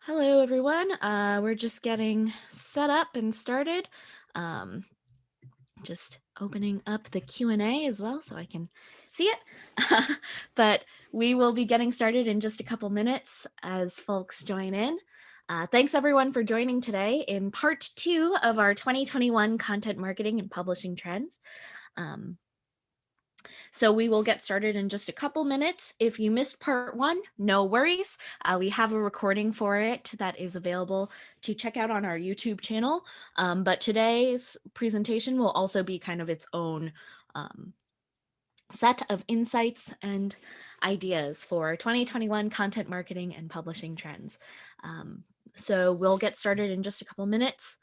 Hello, everyone. We're just getting set up and started. Um, just opening up the Q&A as well so I can see it. But we will be getting started in just a couple minutes as folks join in. Thanks everyone for joining today in part 2 of our 2021 content marketing and publishing trends. So we will get started in just a couple minutes. If you missed part 1, no worries. We have a recording for it that is available to check out on our YouTube channel. But today's presentation will also be kind of its own set of insights and ideas for 2021 content marketing and publishing trends. So we'll get started in just a couple minutes.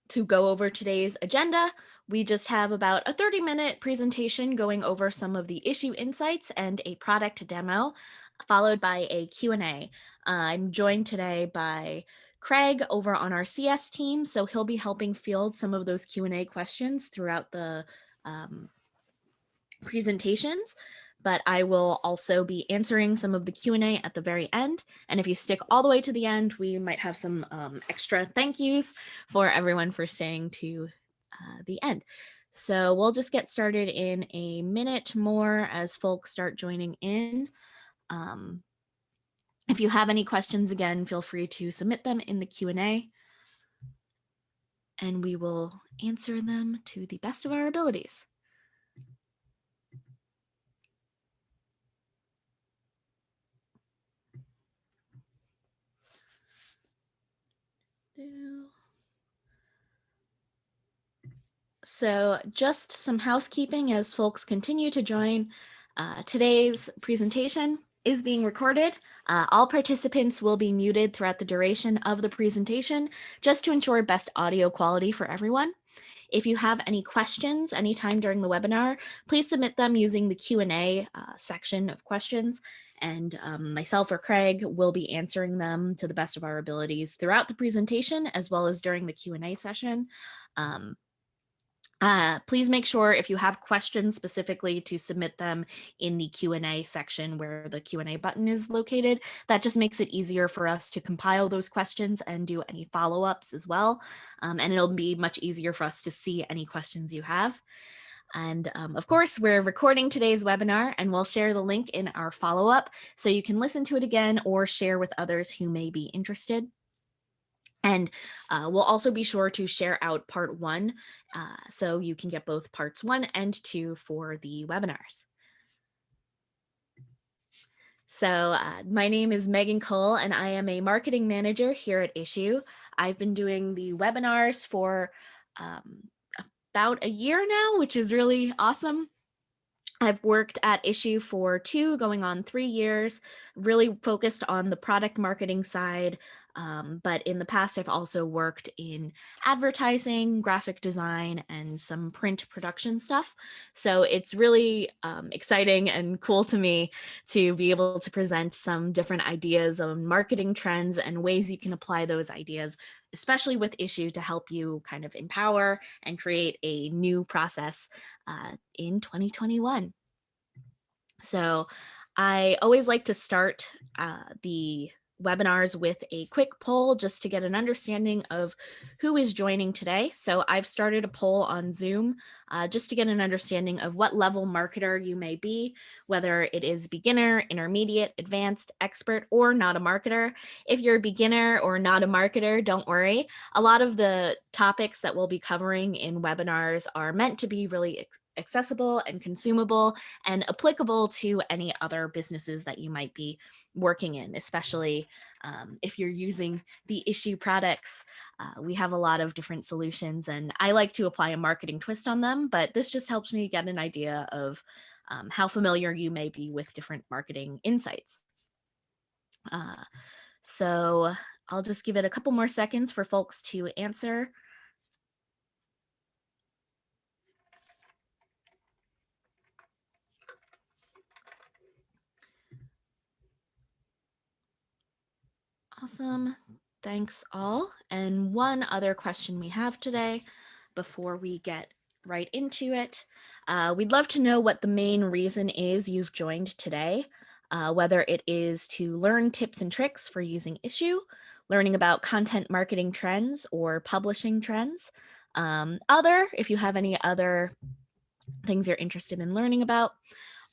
To go over today's agenda, we just have about a 30-minute presentation going over some of the issue insights and a product demo, followed by a Q&A. I'm joined today by Craig over on our CS team, so he'll be helping field some of those Q&A questions throughout the presentations, but I will also be answering some of the Q&A at the very end. And if you stick all the way to the end, we might have some extra thank yous for everyone for staying to the end. So we'll just get started in a minute more as folks start joining in. If you have any questions, again, feel free to submit them in the Q&A, and we will answer them to the best of our abilities. So just some housekeeping as folks continue to join. Today's presentation is being recorded. All participants will be muted throughout the duration of the presentation, just to ensure best audio quality for everyone. If you have any questions anytime during the webinar, please submit them using the Q&A section of questions, and myself or Craig will be answering them to the best of our abilities throughout the presentation, as well as during the Q&A session. Please make sure if you have questions specifically to submit them in the Q&A section where the Q&A button is located. That just makes it easier for us to compile those questions and do any follow-ups as well. And it'll be much easier for us to see any questions you have. And of course, we're recording today's webinar, and we'll share the link in our follow-up so you can listen to it again or share with others who may be interested. And we'll also be sure to share out part 1 so you can get both parts 1 and 2 for the webinars. So my name is Megan Cole, and I am a marketing manager here at Issue. I've been doing the webinars for about a year now, which is really awesome. I've worked at Issue for 2, going on 3 years, really focused on the product marketing side. But in the past, I've also worked in advertising, graphic design, and some print production stuff. So it's really exciting and cool to me to be able to present some different ideas on marketing trends and ways you can apply those ideas, especially with Issue, to help you kind of empower and create a new process in 2021. So I always like to start the webinars with a quick poll just to get an understanding of who is joining today. So I've started a poll on Zoom just to get an understanding of what level marketer you may be, whether it is beginner, intermediate, advanced, expert, or not a marketer. If you're a beginner or not a marketer, don't worry. A lot of the topics that we'll be covering in webinars are meant to be really accessible and consumable and applicable to any other businesses that you might be working in, especially if you're using the Issue products. We have a lot of different solutions, and I like to apply a marketing twist on them, but this just helps me get an idea of how familiar you may be with different marketing insights. So I'll just give it a couple more seconds for folks to answer. Awesome. Thanks all. And one other question we have today before we get right into it. We'd love to know what the main reason is you've joined today. whether it is to learn tips and tricks for using Issue, learning about content marketing trends or publishing trends, if you have any other things you're interested in learning about,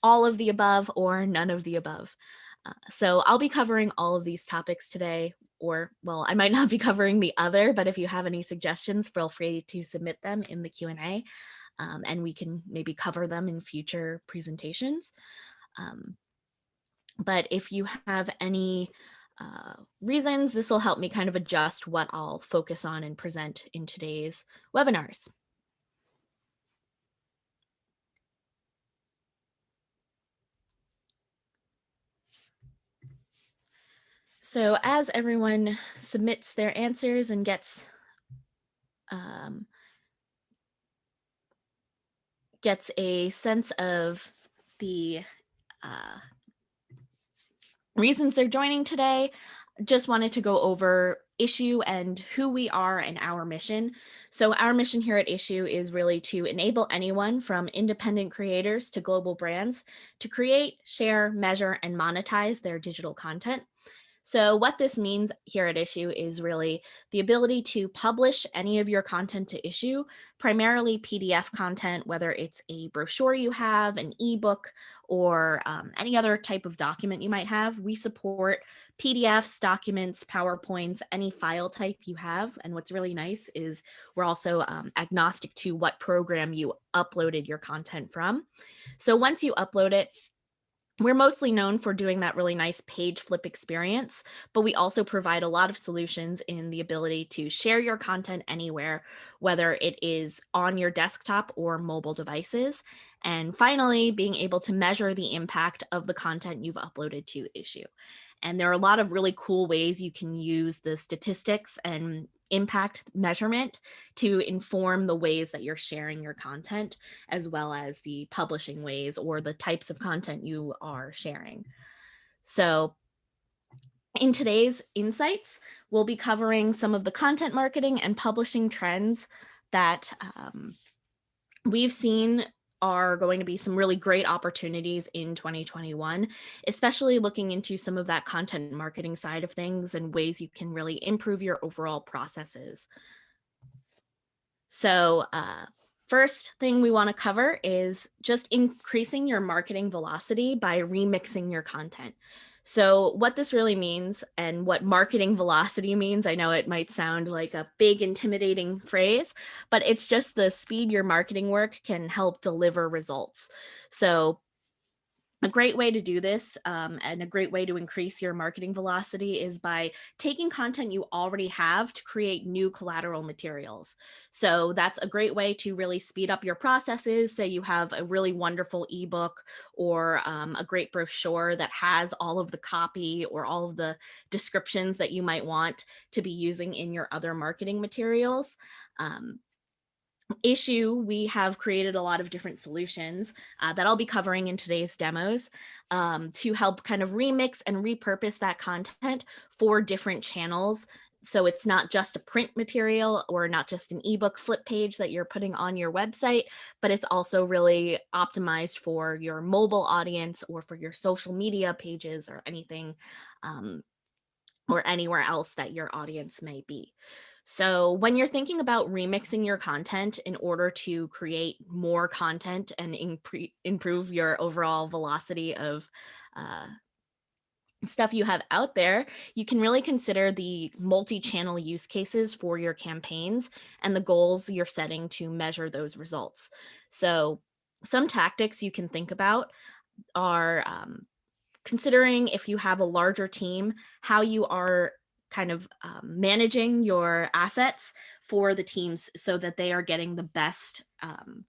all of the above or none of the above. So I'll be covering all of these topics today, or well, I might not be covering the other, but if you have any suggestions, feel free to submit them in the Q&A, and we can maybe cover them in future presentations. But if you have any reasons, this will help me kind of adjust what I'll focus on and present in today's webinars. So as everyone submits their answers and gets a sense of the reasons they're joining today, just wanted to go over Issue and who we are and our mission. So our mission here at Issue is really to enable anyone from independent creators to global brands to create, share, measure, and monetize their digital content. So what this means here at Issue is really the ability to publish any of your content to Issue, primarily PDF content, whether it's a brochure you have, an ebook, or any other type of document you might have. We support PDFs, documents, PowerPoints, any file type you have. And what's really nice is we're also agnostic to what program you uploaded your content from. So once you upload it, we're mostly known for doing that really nice page flip experience, but we also provide a lot of solutions in the ability to share your content anywhere, whether it is on your desktop or mobile devices. And finally, being able to measure the impact of the content you've uploaded to Issue. And there are a lot of really cool ways you can use the statistics and impact measurement to inform the ways that you're sharing your content, as well as the publishing ways or the types of content you are sharing. So in today's insights, we'll be covering some of the content marketing and publishing trends that we've seen are going to be some really great opportunities in 2021, especially looking into some of that content marketing side of things and ways you can really improve your overall processes. So first thing we want to cover is just increasing your marketing velocity by remixing your content. So what this really means and what marketing velocity means, I know it might sound like a big intimidating phrase, but it's just the speed your marketing work can help deliver results. So a great way to do this and a great way to increase your marketing velocity is by taking content you already have to create new collateral materials. So that's a great way to really speed up your processes. Say you have a really wonderful ebook or a great brochure that has all of the copy or all of the descriptions that you might want to be using in your other marketing materials. Issue, we have created a lot of different solutions that I'll be covering in today's demos to help kind of remix and repurpose that content for different channels. So it's not just a print material or not just an ebook flip page that you're putting on your website, but it's also really optimized for your mobile audience or for your social media pages or anything or anywhere else that your audience may be. So when you're thinking about remixing your content in order to create more content and improve your overall velocity of stuff you have out there, you can really consider the multi-channel use cases for your campaigns and the goals you're setting to measure those results. So some tactics you can think about are considering if you have a larger team, how you are kind of managing your assets for the teams so that they are getting the best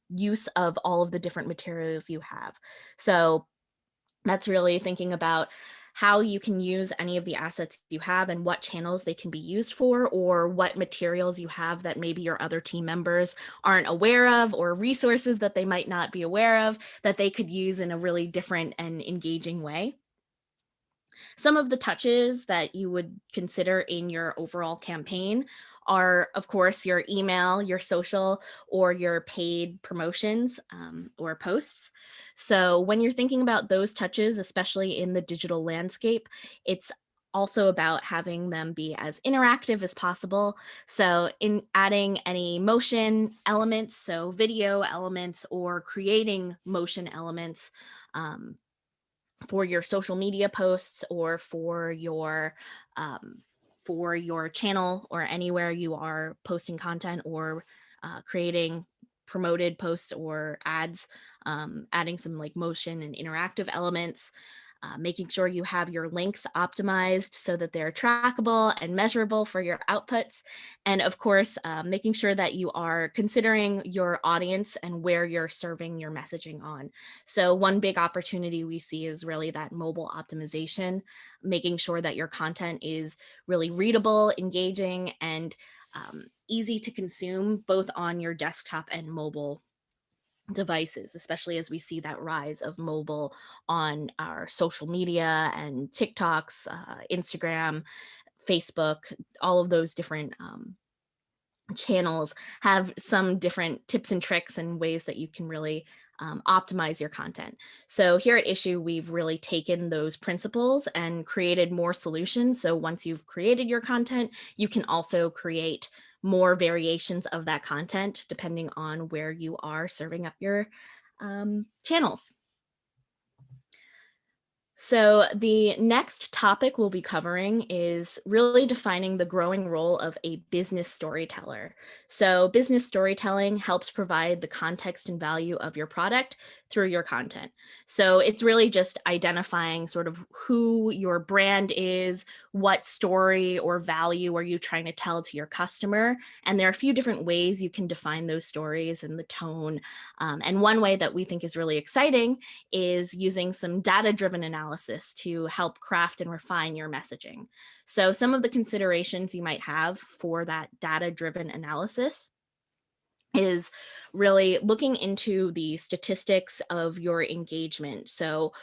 use of all of the different materials you have. So that's really thinking about how you can use any of the assets you have and what channels they can be used for, or what materials you have that maybe your other team members aren't aware of, or resources that they might not be aware of that they could use in a really different and engaging way. Some of the touches that you would consider in your overall campaign are, of course, your email, your social, or your paid promotions or posts. So when you're thinking about those touches, especially in the digital landscape, it's also about having them be as interactive as possible. So in adding any motion elements, so video elements or creating motion elements, um, for your social media posts or um, for your channel or anywhere you are posting content or creating promoted posts or ads, adding some like motion and interactive elements, making sure you have your links optimized so that they're trackable and measurable for your outputs. And of course, making sure that you are considering your audience and where you're serving your messaging on. So one big opportunity we see is really that mobile optimization, making sure that your content is really readable, engaging, and easy to consume both on your desktop and mobile devices, especially as we see that rise of mobile on our social media and TikToks, Instagram, Facebook, all of those different channels have some different tips and tricks and ways that you can really optimize your content. So here at Issue, we've really taken those principles and created more solutions. So once you've created your content, you can also create more variations of that content depending on where you are serving up your channels. So the next topic we'll be covering is really defining the growing role of a business storyteller. So business storytelling helps provide the context and value of your product through your content. So it's really just identifying sort of who your brand is, what story or value are you trying to tell to your customer. And there are a few different ways you can define those stories and the tone. And one way that we think is really exciting is using some data-driven analysis to help craft and refine your messaging. So some of the considerations you might have for that data-driven analysis is really looking into the statistics of your engagement. So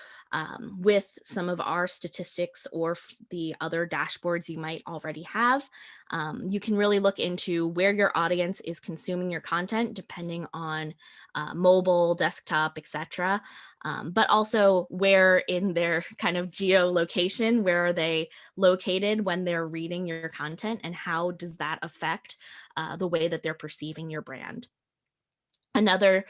with some of our statistics or the other dashboards you might already have, you can really look into where your audience is consuming your content depending on mobile, desktop, etc. But also where in their kind of geolocation, where are they located when they're reading your content, and how does that affect the way that they're perceiving your brand. Another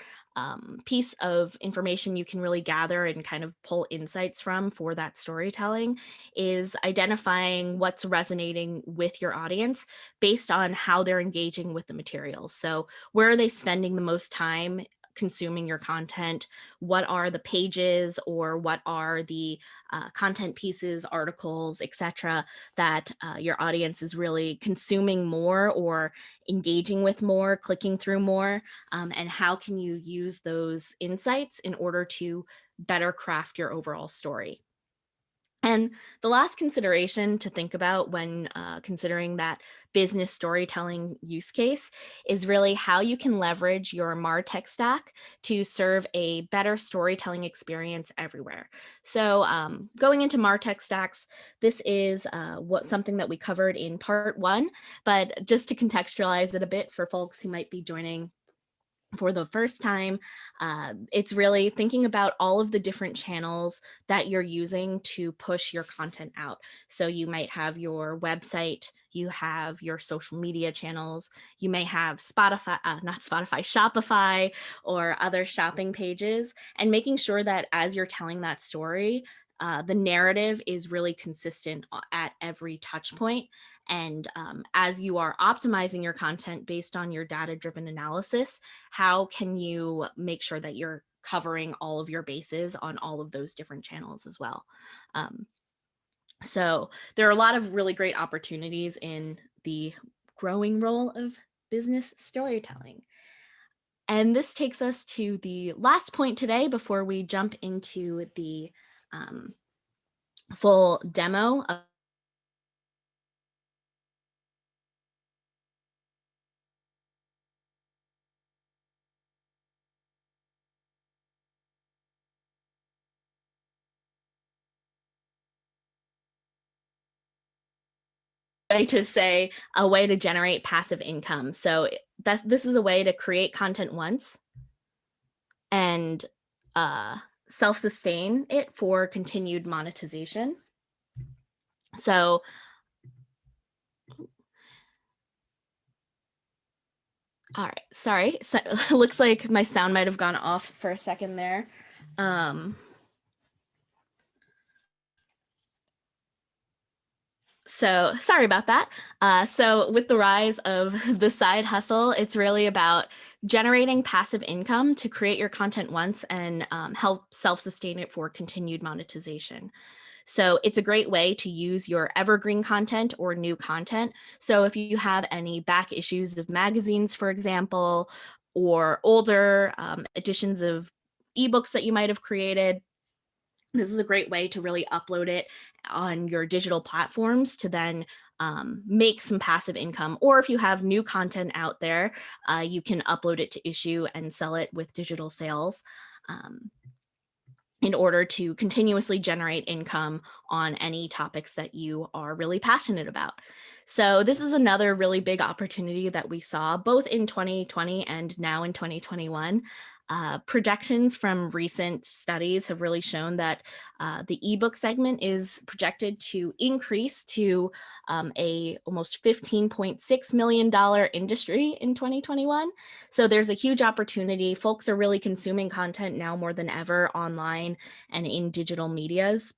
piece of information you can really gather and kind of pull insights from for that storytelling is identifying what's resonating with your audience based on how they're engaging with the materials. So where are they spending the most time consuming your content? What are the pages or what are the content pieces, articles, etc., that your audience is really consuming more or engaging with more, clicking through more, and how can you use those insights in order to better craft your overall story. And the last consideration to think about when considering that business storytelling use case is really how you can leverage your MarTech stack to serve a better storytelling experience everywhere. So going into MarTech stacks, this is something that we covered in part 1, but just to contextualize it a bit for folks who might be joining for the first time, it's really thinking about all of the different channels that you're using to push your content out. So you might have your website, you have your social media channels, you may have Spotify, not Spotify, Shopify, or other shopping pages, and making sure that as you're telling that story, the narrative is really consistent at every touch point. And as you are optimizing your content based on your data-driven analysis, how can you make sure that you're covering all of your bases on all of those different channels as well? Um, so there are a lot of really great opportunities in the growing role of business storytelling. And this takes us to the last point today before we jump into the um, full demo of way to say a way to generate passive income. So this is a way to create content once and self-sustain it for continued monetization. So all right, sorry. So looks like my sound might have gone off for a second there. So sorry about that. So with the rise of the side hustle, it's really about generating passive income to create your content once and help self-sustain it for continued monetization. So it's a great way to use your evergreen content or new content. So if you have any back issues of magazines, for example, or older editions of ebooks that you might have created, this is a great way to really upload it on your digital platforms to then make some passive income. Or if you have new content out there, you can upload it to Issue and sell it with digital sales in order to continuously generate income on any topics that you are really passionate about. So this is another really big opportunity that we saw both in 2020 and now in 2021. Projections from recent studies have really shown that the ebook segment is projected to increase to a almost $15.6 million industry in 2021. So there's a huge opportunity. Folks are really consuming content now more than ever online and in digital medias.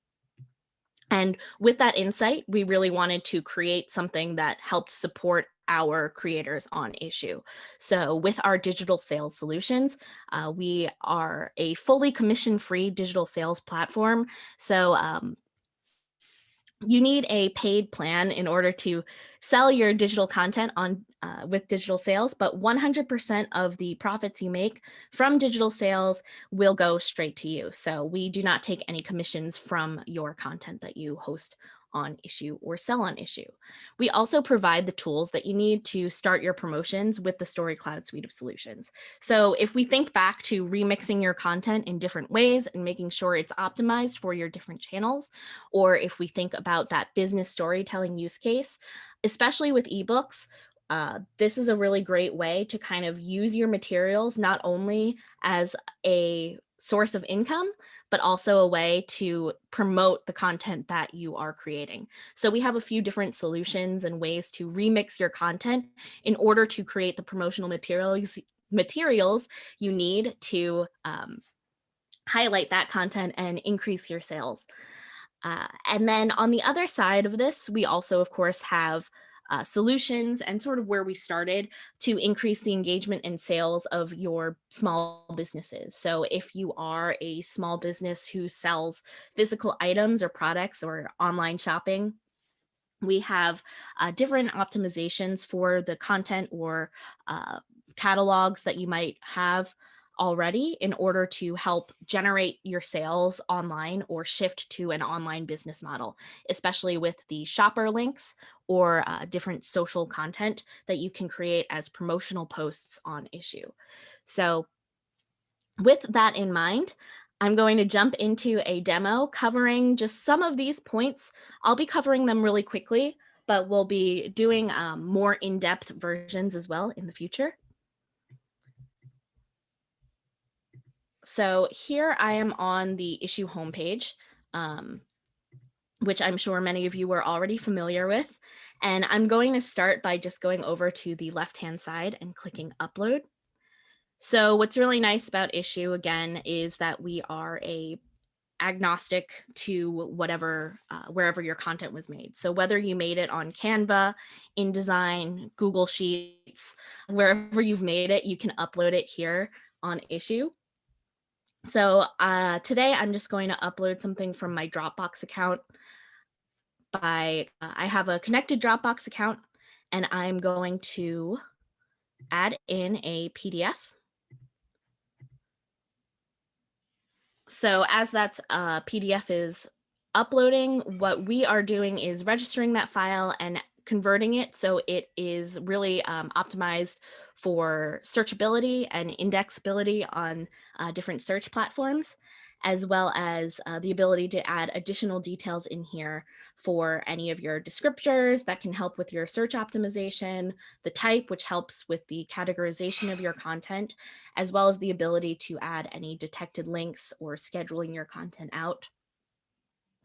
And with that insight, we really wanted to create something that helped support our creators on Issue. So with our digital sales solutions, we are a fully commission-free digital sales platform. So you need a paid plan in order to sell your digital content on with digital sales, but 100% of the profits you make from digital sales will go straight to you. So we do not take any commissions from your content that you host on Issue or sell on Issue. We also provide the tools that you need to start your promotions with the StoryCloud suite of solutions. So if we think back to remixing your content in different ways and making sure it's optimized for your different channels, or if we think about that business storytelling use case, especially with ebooks, this is a really great way to kind of use your materials not only as a source of income, but also a way to promote the content that you are creating. So we have a few different solutions and ways to remix your content in order to create the promotional materials you need to highlight that content and increase your sales. And then on the other side of this, we also, of course, have solutions and sort of where we started to increase the engagement and sales of your small businesses. So if you are a small business who sells physical items or products or online shopping, we have different optimizations for the content or catalogs that you might have already in order to help generate your sales online or shift to an online business model, especially with the shopper links or different social content that you can create as promotional posts on Issue. So with that in mind, I'm going to jump into a demo covering just some of these points. I'll be covering them really quickly, but we'll be doing more in-depth versions as well in the future. So here I am on the Issue homepage, which I'm sure many of you are already familiar with. And I'm going to start by just going over to the left-hand side and clicking upload. So what's really nice about Issue, again, is that we are agnostic to whatever, wherever your content was made. So whether you made it on Canva, InDesign, Google Sheets, wherever you've made it, you can upload it here on Issue. So today I'm just going to upload something from my Dropbox account. I have a connected Dropbox account, and I'm going to add in a PDF. So as that PDF is uploading, what we are doing is registering that file and converting it so it is really optimized for searchability and indexability on different search platforms. as well as the ability to add additional details in here for any of your descriptors that can help with your search optimization, the type, which helps with the categorization of your content, as well as the ability to add any detected links or scheduling your content out.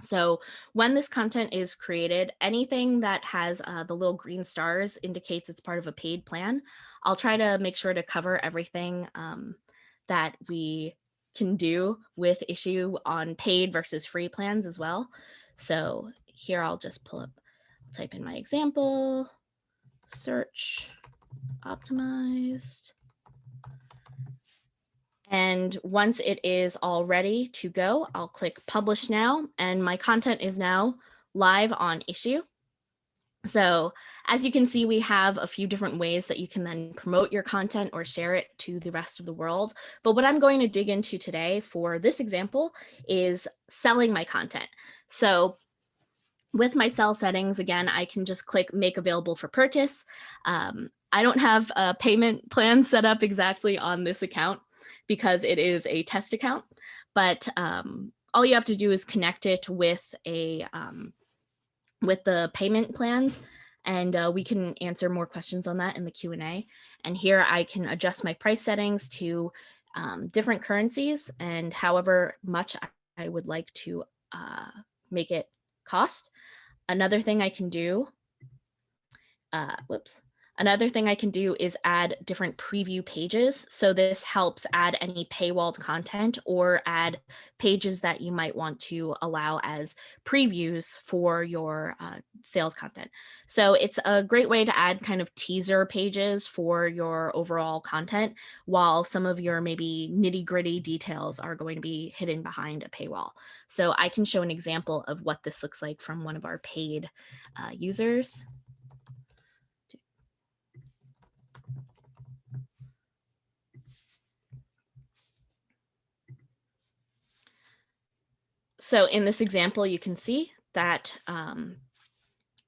So when this content is created, anything that has the little green stars indicates it's part of a paid plan. I'll try to make sure to cover everything that we can do with issue on paid versus free plans as well. So here I'll just type in my example, search optimized. And once it is all ready to go, I'll click publish now, and my content is now live on issue. So as you can see, we have a few different ways that you can then promote your content or share it to the rest of the world. But what I'm going to dig into today for this example is selling my content. So with my sell settings, again, I can just click make available for purchase. I don't have a payment plan set up exactly on this account because it is a test account, but all you have to do is connect it with with the payment plans, and we can answer more questions on that in the Q&A. And here I can adjust my price settings to different currencies and however much I would like to make it cost. Another thing I can do, Another thing I can do is add different preview pages. So this helps add any paywalled content or add pages that you might want to allow as previews for your sales content. So it's a great way to add kind of teaser pages for your overall content, while some of your maybe nitty-gritty details are going to be hidden behind a paywall. So I can show an example of what this looks like from one of our paid users. So in this example, you can see that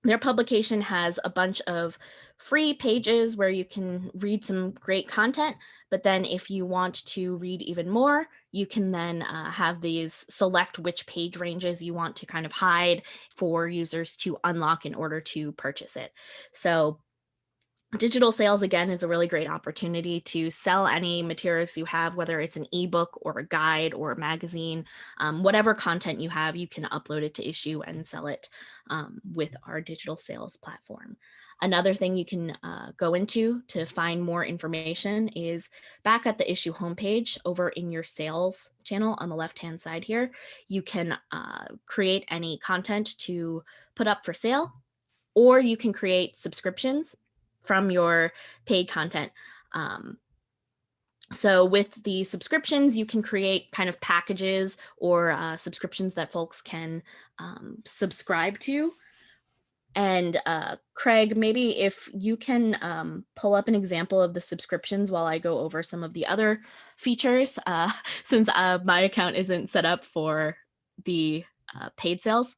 their publication has a bunch of free pages where you can read some great content. But then if you want to read even more, you can then have these select which page ranges you want to kind of hide for users to unlock in order to purchase it. So digital sales, again, is a really great opportunity to sell any materials you have, whether it's an ebook or a guide or a magazine. Whatever content you have, you can upload it to issue and sell it with our digital sales platform. Another thing you can go into to find more information is back at the issue homepage over in your sales channel on the left-hand side here. You can create any content to put up for sale, or you can create subscriptions from your paid content. So with the subscriptions, you can create kind of packages or subscriptions that folks can subscribe to. And Craig, maybe if you can pull up an example of the subscriptions while I go over some of the other features, since my account isn't set up for the paid sales.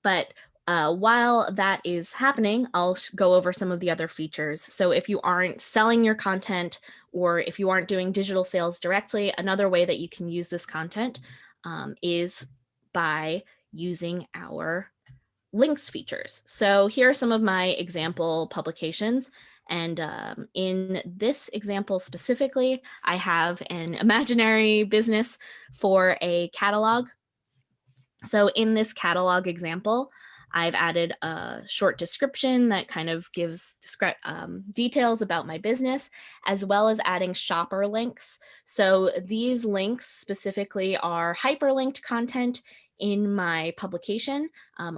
But while that is happening, I'll go over some of the other features. So if you aren't selling your content, or if you aren't doing digital sales directly, another way that you can use this content is by using our links features. So here are some of my example publications. And in this example specifically, I have an imaginary business for a catalog. So in this catalog example, I've added a short description that kind of gives details about my business, as well as adding shopper links. So these links specifically are hyperlinked content in my publication.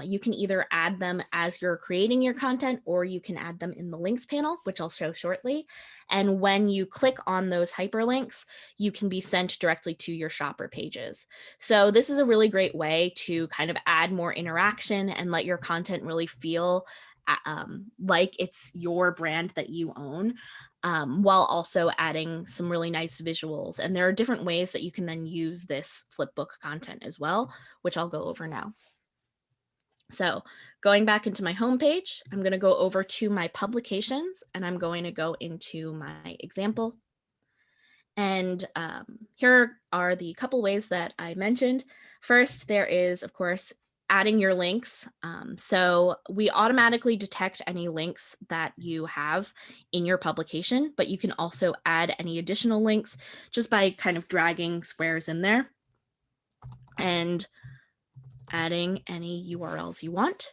You can either add them as you're creating your content, or you can add them in the links panel, which I'll show shortly. And when you click on those hyperlinks, you can be sent directly to your shopper pages. So this is a really great way to kind of add more interaction and let your content really feel like it's your brand that you own, while also adding some really nice visuals. And there are different ways that you can then use this flipbook content as well, which I'll go over now. So going back into my homepage, I'm going to go over to my publications, and I'm going to go into my example. And here are the couple ways that I mentioned. First, there is, of course, adding your links. So we automatically detect any links that you have in your publication, but you can also add any additional links just by kind of dragging squares in there and adding any URLs you want.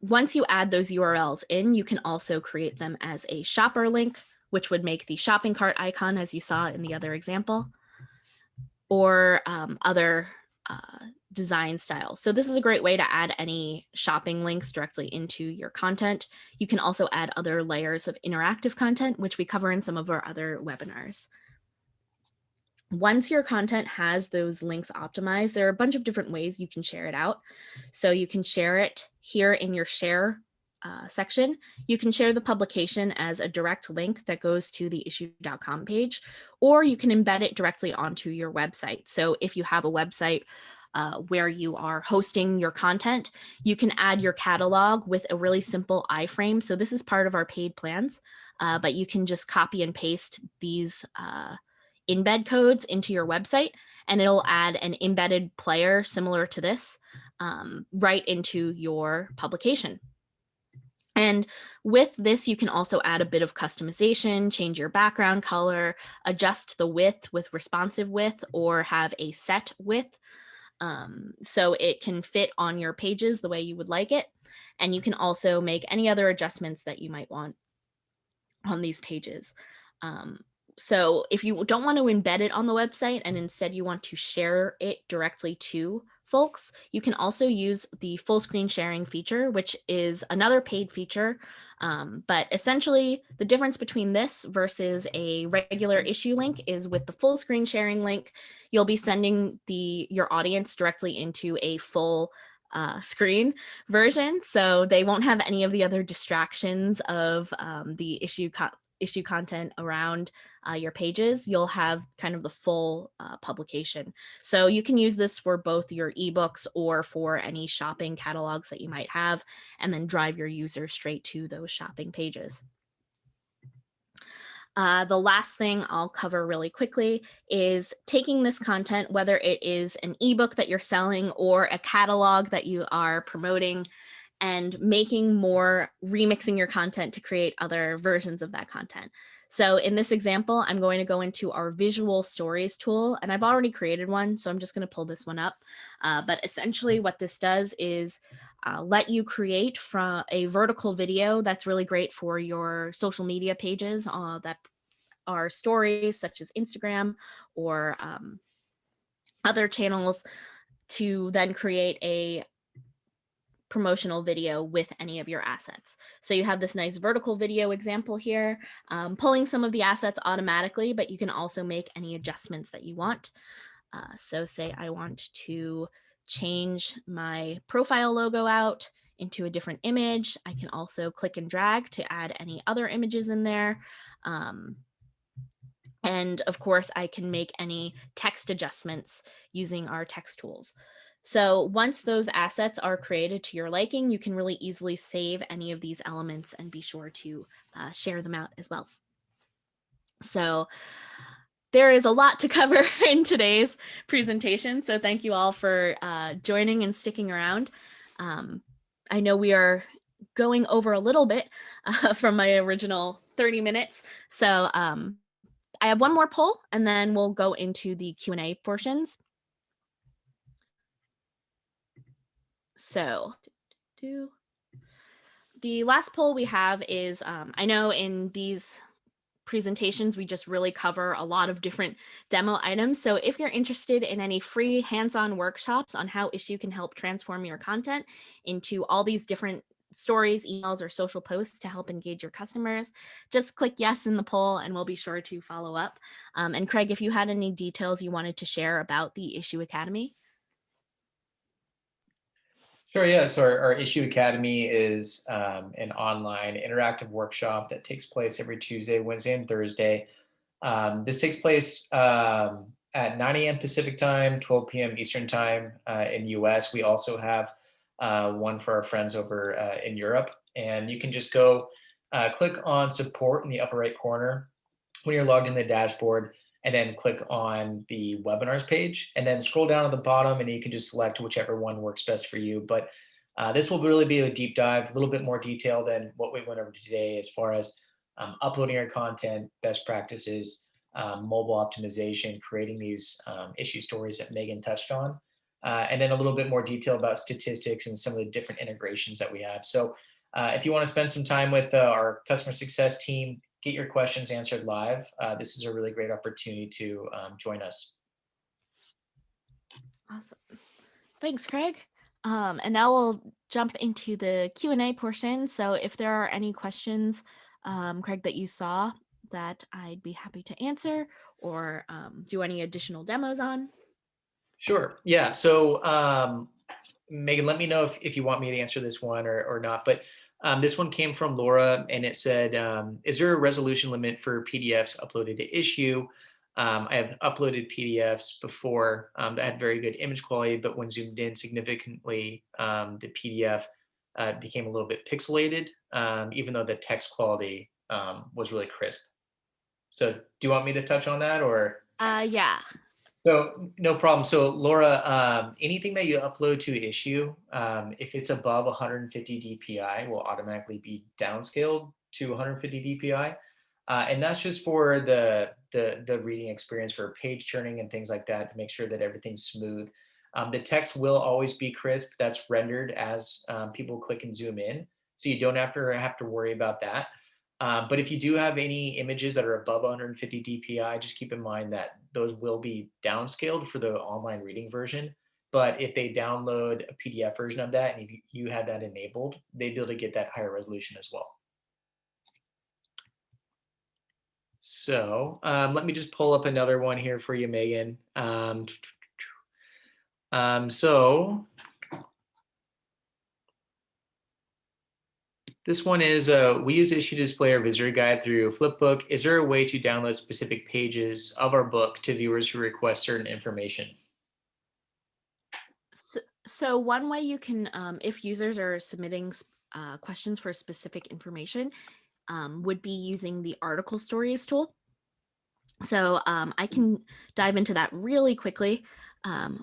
Once you add those URLs in, you can also create them as a shopper link, which would make the shopping cart icon as you saw in the other example, or other design styles. So this is a great way to add any shopping links directly into your content. You can also add other layers of interactive content, which we cover in some of our other webinars. Once your content has those links optimized, there are a bunch of different ways you can share it out. So you can share it here in your share section. You can share the publication as a direct link that goes to the issue.com page, or you can embed it directly onto your website. So if you have a website where you are hosting your content, you can add your catalog with a really simple iframe. So this is part of our paid plans, but you can just copy and paste these embed codes into your website, and it'll add an embedded player similar to this right into your publication. And with this, you can also add a bit of customization, change your background color, adjust the width with responsive width, or have a set width. So it can fit on your pages the way you would like it. And you can also make any other adjustments that you might want on these pages. So if you don't want to embed it on the website and instead you want to share it directly to folks, you can also use the full screen sharing feature, which is another paid feature. But essentially the difference between this versus a regular issue link is with the full screen sharing link, you'll be sending your audience directly into a full screen version. So they won't have any of the other distractions of the issue content around your pages. You'll have kind of the full publication. So you can use this for both your ebooks or for any shopping catalogs that you might have, and then drive your users straight to those shopping pages. The last thing I'll cover really quickly is taking this content, whether it is an ebook that you're selling or a catalog that you are promoting, and remixing your content to create other versions of that content. So in this example, I'm going to go into our visual stories tool, and I've already created one, so I'm just going to pull this one up. But essentially what this does is let you create from a vertical video that's really great for your social media pages that are stories such as Instagram or other channels, to then create a promotional video with any of your assets. So you have this nice vertical video example here, pulling some of the assets automatically, but you can also make any adjustments that you want. So say I want to change my profile logo out into a different image. I can also click and drag to add any other images in there. And of course, I can make any text adjustments using our text tools. So once those assets are created to your liking, you can really easily save any of these elements and be sure to share them out as well. So there is a lot to cover in today's presentation. So thank you all for joining and sticking around. I know we are going over a little bit from my original 30 minutes. So I have one more poll, and then we'll go into the Q&A portions. So the last poll we have is, I know in these presentations, we just really cover a lot of different demo items. So if you're interested in any free hands-on workshops on how Issue can help transform your content into all these different stories, emails, or social posts to help engage your customers, just click yes in the poll and we'll be sure to follow up. And Craig, if you had any details you wanted to share about the Issue Academy. Sure, yeah. So our Issue Academy is an online interactive workshop that takes place every Tuesday, Wednesday, and Thursday. This takes place at 9 a.m. Pacific time, 12 p.m. Eastern time in the US. We also have one for our friends over in Europe. And you can just go click on support in the upper right corner when you're logged in the dashboard, and then click on the webinars page, and then scroll down at the bottom, and you can just select whichever one works best for you. But this will really be a deep dive, a little bit more detail than what we went over today as far as uploading your content, best practices, mobile optimization, creating these issue stories that Megan touched on, and then a little bit more detail about statistics and some of the different integrations that we have. So if you want to spend some time with our customer success team, get your questions answered live, this is a really great opportunity to join us. Awesome. Thanks, Craig. And now we'll jump into the Q&A portion. So if there are any questions, Craig, that you saw that I'd be happy to answer or do any additional demos on. Sure. Yeah. So, Megan, let me know if you want me to answer this one or not. But this one came from Laura, and it said, is there a resolution limit for PDFs uploaded to issue? I have uploaded PDFs before that had very good image quality, but when zoomed in significantly, the PDF became a little bit pixelated, even though the text quality was really crisp. So do you want me to touch on that or? Yeah. So no problem. So Laura, anything that you upload to issue, if it's above 150 DPI, will automatically be downscaled to 150 DPI, and that's just for the reading experience for page turning and things like that to make sure that everything's smooth. The text will always be crisp. That's rendered as people click and zoom in, so you don't have to worry about that. But if you do have any images that are above 150 DPI, just keep in mind that those will be downscaled for the online reading version. But if they download a PDF version of that, and if you had that enabled, they'd be able to get that higher resolution as well. So let me just pull up another one here for you, Megan. So this one is, we use issue display or visitor guide through Flipbook. Is there a way to download specific pages of our book to viewers who request certain information? So one way you can, if users are submitting questions for specific information, would be using the article stories tool. So I can dive into that really quickly.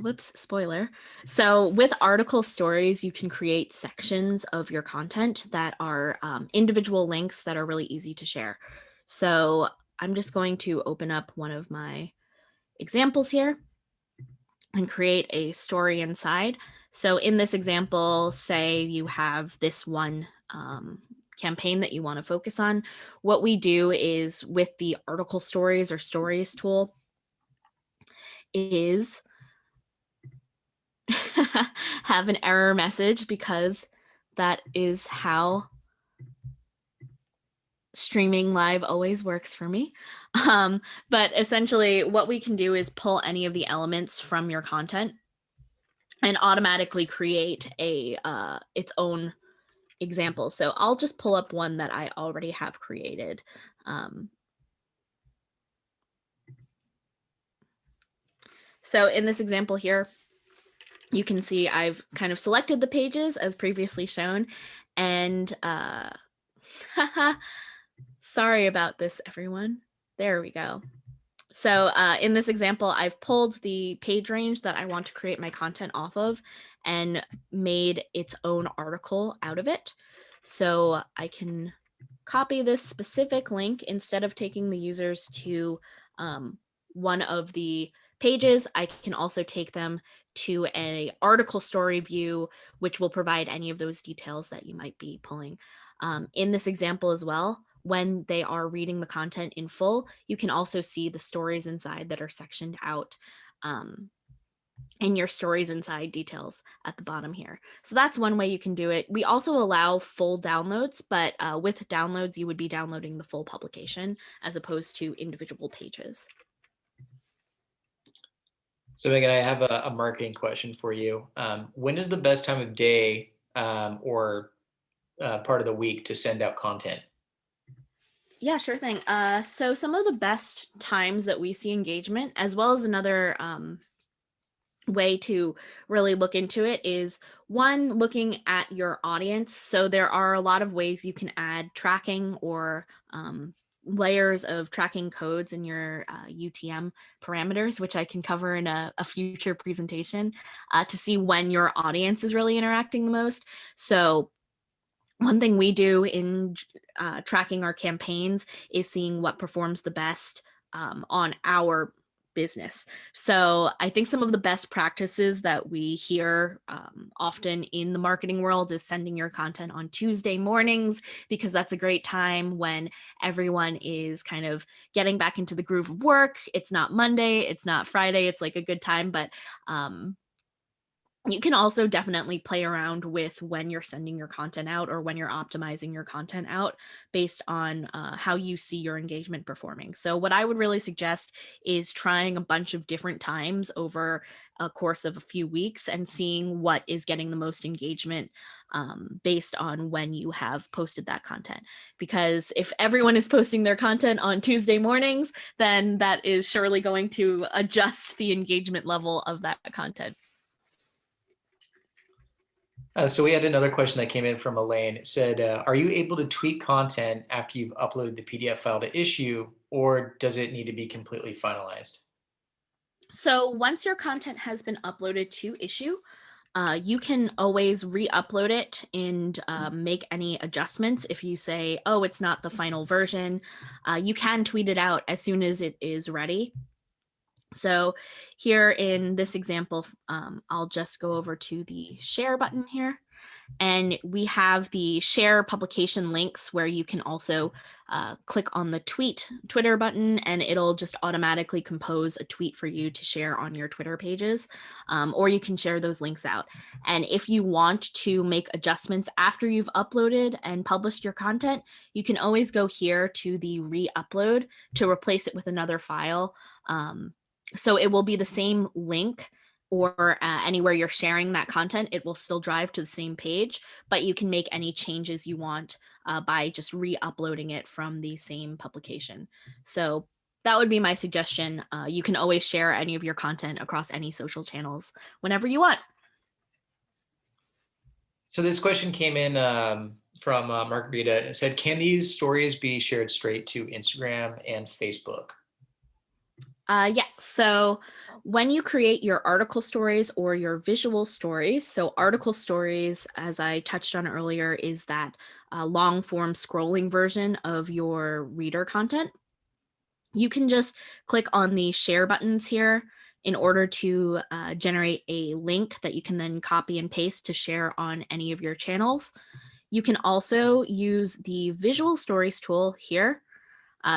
Whoops, spoiler. So with article stories, you can create sections of your content that are individual links that are really easy to share. So I'm just going to open up one of my examples here and create a story inside. So in this example, say you have this one campaign that you want to focus on. What we do is with the article stories or stories tool is have an error message because that is how streaming live always works for me. But essentially what we can do is pull any of the elements from your content and automatically create a its own example. So I'll just pull up one that I already have created. So in this example here, you can see I've kind of selected the pages as previously shown, and sorry about this, everyone. There we go. So in this example, I've pulled the page range that I want to create my content off of and made its own article out of it. So I can copy this specific link instead of taking the users to one of the pages. I can also take them to an article story view, which will provide any of those details that you might be pulling. In this example as well, when they are reading the content in full, you can also see the stories inside that are sectioned out in your stories inside details at the bottom here. So that's one way you can do it. We also allow full downloads, but with downloads, you would be downloading the full publication as opposed to individual pages. So Megan, I have a marketing question for you. When is the best time of day or part of the week to send out content? Yeah, sure thing. So some of the best times that we see engagement, as well as another way to really look into it, is one, looking at your audience. So there are a lot of ways you can add tracking or layers of tracking codes in your UTM parameters, which I can cover in a future presentation, to see when your audience is really interacting the most. So one thing we do in tracking our campaigns is seeing what performs the best on our business. So I think some of the best practices that we hear often in the marketing world is sending your content on Tuesday mornings, because that's a great time when everyone is kind of getting back into the groove of work. It's not Monday, it's not Friday, it's like a good time, but you can also definitely play around with when you're sending your content out or when you're optimizing your content out based on how you see your engagement performing. So what I would really suggest is trying a bunch of different times over a course of a few weeks and seeing what is getting the most engagement based on when you have posted that content. Because if everyone is posting their content on Tuesday mornings, then that is surely going to adjust the engagement level of that content. So we had another question that came in from Elaine. It said, are you able to tweak content after you've uploaded the PDF file to issue, or does it need to be completely finalized? So once your content has been uploaded to issue, you can always re-upload it and make any adjustments. If you say, oh, it's not the final version, you can tweet it out as soon as it is ready. So here in this example, I'll just go over to the share button here. And we have the share publication links where you can also click on the Twitter button, and it'll just automatically compose a tweet for you to share on your Twitter pages, or you can share those links out. And if you want to make adjustments after you've uploaded and published your content, you can always go here to the re-upload to replace it with another file. So it will be the same link, or anywhere you're sharing that content, it will still drive to the same page, but you can make any changes you want by just re-uploading it from the same publication. So that would be my suggestion. You can always share any of your content across any social channels whenever you want. So this question came in from Margarita. It said, can these stories be shared straight to Instagram and Facebook? Yeah, so when you create your article stories or your visual stories, so article stories, as I touched on earlier, is that long form scrolling version of your reader content. You can just click on the share buttons here in order to generate a link that you can then copy and paste to share on any of your channels. You can also use the visual stories tool here.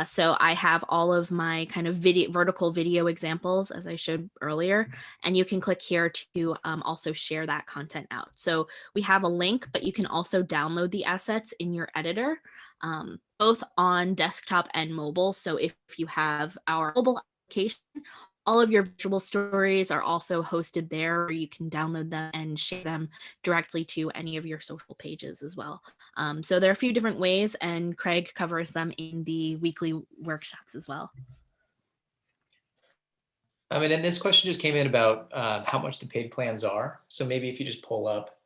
So I have all of my kind of vertical video examples, as I showed earlier, and you can click here to also share that content out. So we have a link, but you can also download the assets in your editor, both on desktop and mobile. So if you have our mobile application, all of your visual stories are also hosted there, where you can download them and share them directly to any of your social pages as well. So there are a few different ways, and Craig covers them in the weekly workshops as well. I mean, and this question just came in about how much the paid plans are. So maybe if you just pull up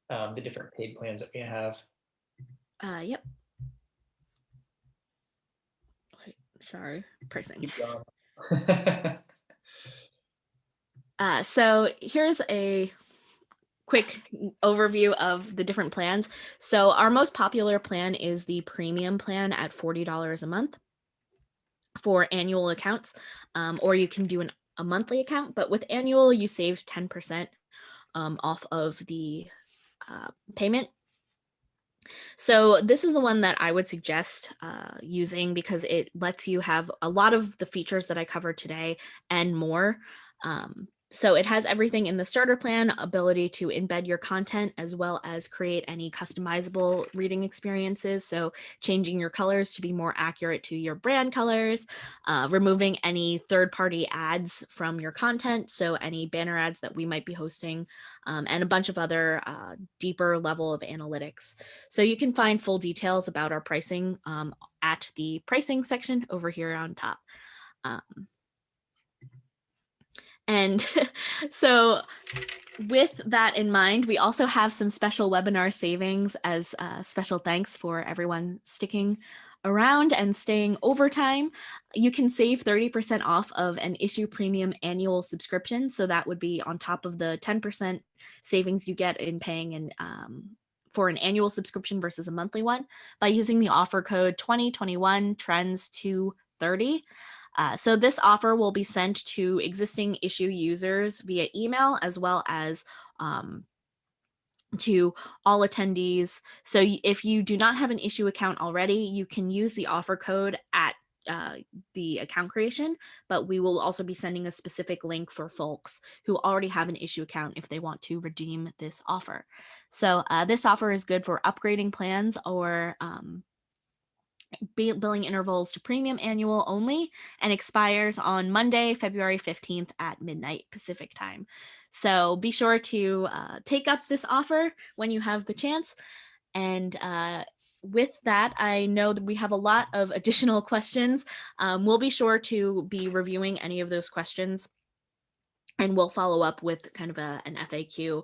the different paid plans that we have. Yep. Wait, sorry, pricing. Keep going. So here's a quick overview of the different plans. So our most popular plan is the premium plan at $40 a month for annual accounts, or you can do a monthly account, but with annual, you save 10% off of the payment. So this is the one that I would suggest using, because it lets you have a lot of the features that I covered today and more. So it has everything in the starter plan, ability to embed your content, as well as create any customizable reading experiences. So changing your colors to be more accurate to your brand colors, removing any third-party ads from your content, so any banner ads that we might be hosting, and a bunch of other deeper level of analytics. So you can find full details about our pricing at the pricing section over here on top. And so with that in mind, we also have some special webinar savings as special thanks for everyone sticking around and staying overtime, you can save 30% off of an issue premium annual subscription. So that would be on top of the 10% savings you get in paying for an annual subscription versus a monthly one by using the offer code 2021 trends 230. So this offer will be sent to existing issue users via email as well as to all attendees. So if you do not have an issue account already, you can use the offer code at the account creation, but we will also be sending a specific link for folks who already have an issue account if they want to redeem this offer. So this offer is good for upgrading plans or billing intervals to premium annual only and expires on Monday, February 15th at midnight Pacific time. So be sure to take up this offer when you have the chance. And with that, I know that we have a lot of additional questions. We'll be sure to be reviewing any of those questions and we'll follow up with kind of an FAQ.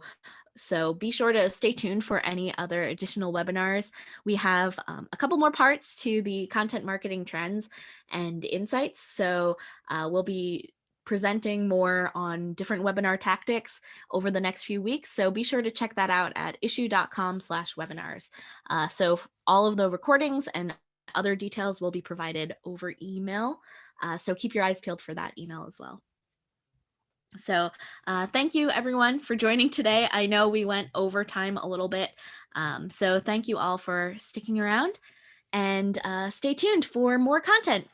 So be sure to stay tuned for any other additional webinars. We have a couple more parts to the content marketing trends and insights. So we'll be presenting more on different webinar tactics over the next few weeks. So be sure to check that out at issue.com/webinars. So all of the recordings and other details will be provided over email. So keep your eyes peeled for that email as well. So thank you everyone for joining today. I know we went over time a little bit. So thank you all for sticking around and stay tuned for more content.